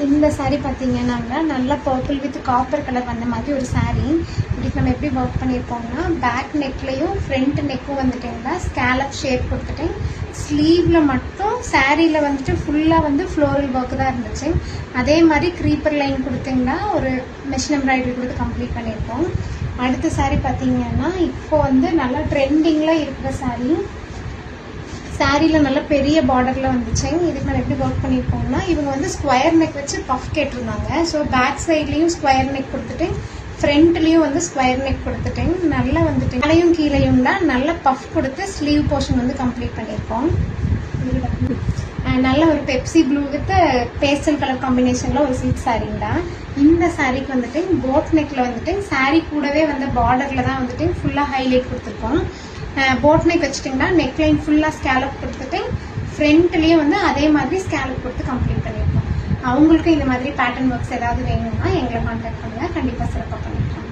இந்த சாரீ பார்த்தீங்கன்னா நல்லா பர்பிள் வித் காப்பர் கலர் வந்த மாதிரி ஒரு சாரீ. இதுக்கு நம்ம எப்படி ஒர்க் பண்ணியிருக்கோம்னா பேக் நெக்லையும் ஃப்ரண்ட் நெக்கும் வந்துட்டீங்கன்னா ஸ்கேலப் ஷேப் கொடுத்துட்டேன். ஸ்லீவில் மட்டும் சாரியில் வந்துட்டு ஃபுல்லாக வந்து ஃப்ளோரல் ஒர்க்கு தான் இருந்துச்சு. அதே மாதிரி க்ரீப்பர் லைன் கொடுத்தீங்கன்னா ஒரு மெஷின் எம்ப்ராய்டரி கொடுத்து கம்ப்ளீட் பண்ணியிருக்கோம். அடுத்த சாரீ பார்த்தீங்கன்னா இப்போ வந்து நல்லா ட்ரெண்டிங்கில் இருக்கிற சாரீ. சாரியில் நல்ல பெரிய பார்டரில் வந்துச்சு. இதுக்கு நான் எப்படி ஒர்க் பண்ணியிருக்கோம்னா இவங்க வந்து ஸ்கொயர் நெக் வச்சு பஃப் கேட்டிருந்தாங்க. ஸோ பேக் சைட்லேயும் ஸ்கொயர் நெக் கொடுத்துட்டேன், ஃப்ரண்ட்லேயும் வந்து ஸ்கொயர் நெக் கொடுத்துட்டேன். நல்லா வந்துட்டு மேலையும் கீழையும் தான் நல்ல பஃப் கொடுத்து ஸ்லீவ் போர்ஷன் வந்து கம்ப்ளீட் பண்ணியிருக்கோம். நல்ல ஒரு Pepsi blue with pastel colour காம்பினேஷனில் ஒரு சில்க் சாரீங்க தான். இந்த சாரீக்கு வந்துட்டு போட் நெக்கில் வந்துட்டு சாரீ கூடவே வந்து பார்டரில் தான் வந்துட்டு ஃபுல்லாக ஹைலைட் கொடுத்துருக்கோம். போட் நெக் வச்சுட்டிங்கன்னா நெக் லைன் ஃபுல்லாக ஸ்கேலப் கொடுத்துட்டு ஃப்ரண்ட்லேயும் வந்து அதே மாதிரி ஸ்கேலப் கொடுத்து கம்ப்ளீட் பண்ணியிருக்கோம். அவங்களுக்கும் இந்த மாதிரி பேட்டர்ன் ஒர்க்ஸ் ஏதாவது வேணும்னா எங்களை கான்டாக்ட் பண்ணுங்கள், கண்டிப்பாக சிறப்பாக பண்ணிக்கலாம்.